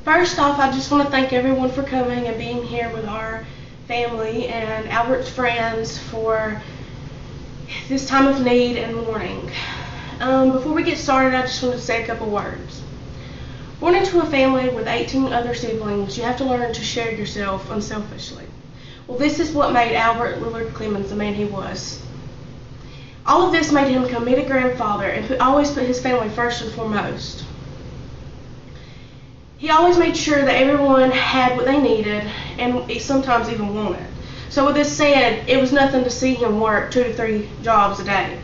First off, I just want to thank everyone for coming and being here with our family and Albert's friends for this time of need and mourning. Before we get started, I just want to say a couple words. Born into a family with 18 other siblings, you have to learn to share yourself unselfishly. Well, this is what made Albert Lillard Clemens the man he was. All of this made him a committed grandfather and always put his family first and foremost. He always made sure that everyone had what they needed and sometimes even wanted. So with this said, it was nothing to see him work 2 to 3 jobs a day.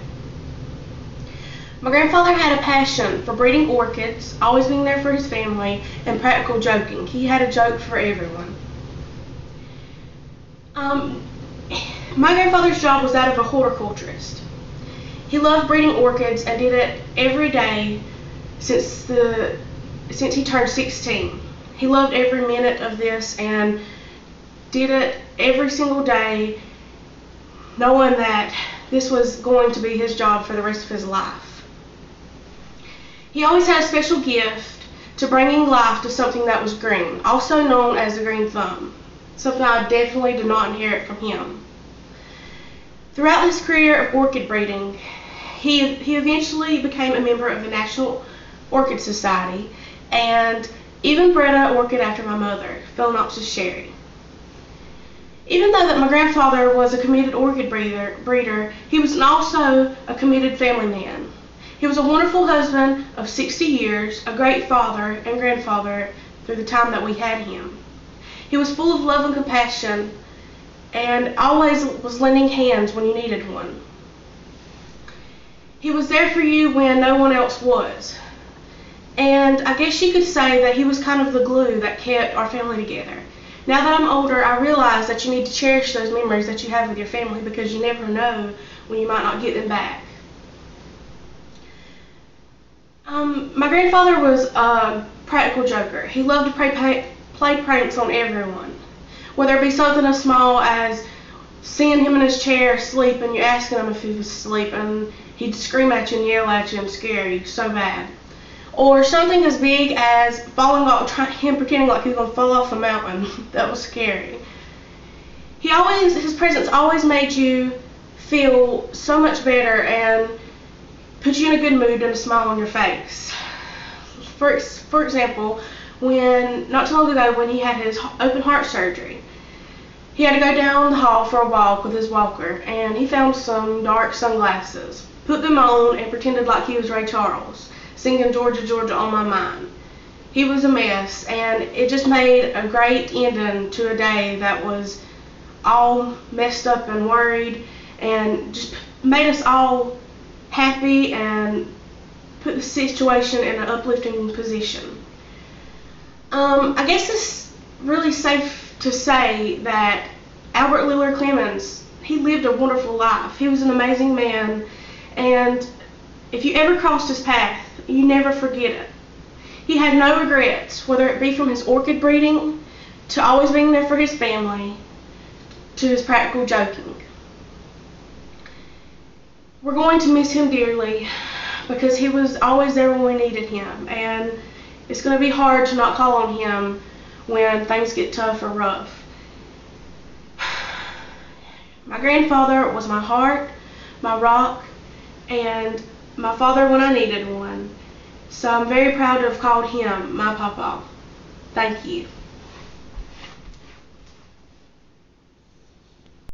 My grandfather had a passion for breeding orchids, always being there for his family, and practical joking. He had a joke for everyone. My grandfather's job was that of a horticulturist. He loved breeding orchids and did it every day since he turned 16. He loved every minute of this and did it every single day, knowing that this was going to be his job for the rest of his life. He always had a special gift to bringing life to something that was green, also known as the green thumb, something I definitely did not inherit from him. Throughout his career of orchid breeding, he eventually became a member of the National Orchid Society and even bred an orchid after my mother, Phalaenopsis sherry. Even though that my grandfather was a committed orchid breeder, he was also a committed family man. He was a wonderful husband of 60 years, a great father and grandfather through the time that we had him. He was full of love and compassion and always was lending hands when you needed one. He was there for you when no one else was. And I guess you could say that he was kind of the glue that kept our family together. Now that I'm older, I realize that you need to cherish those memories that you have with your family because you never know when you might not get them back. My grandfather was a practical joker. He loved to play pranks on everyone. Whether it be something as small as seeing him in his chair asleep and you asking him if he was asleep and he'd scream at you and yell at you and scare you so bad. Or something as big as him pretending like he was going to fall off a mountain. That was scary. His presence always made you feel so much better and put you in a good mood and a smile on your face. For example, not too long ago when he had his open heart surgery, he had to go down the hall for a walk with his walker, and he found some dark sunglasses, put them on, and pretended like he was Ray Charles, singing Georgia, Georgia on my mind. He was a mess, and it just made a great ending to a day that was all messed up and worried, and just made us all happy and put the situation in an uplifting position. I guess it's really safe to say that Albert Lillard Clemens, he lived a wonderful life. He was an amazing man, and if you ever crossed his path, you never forget it. He had no regrets, whether it be from his orchid breeding, to always being there for his family, to his practical joking. We're going to miss him dearly because he was always there when we needed him, and it's going to be hard to not call on him when things get tough or rough. My grandfather was my heart, my rock, and my father when I needed one. So I'm very proud to have called him my papa. Thank you.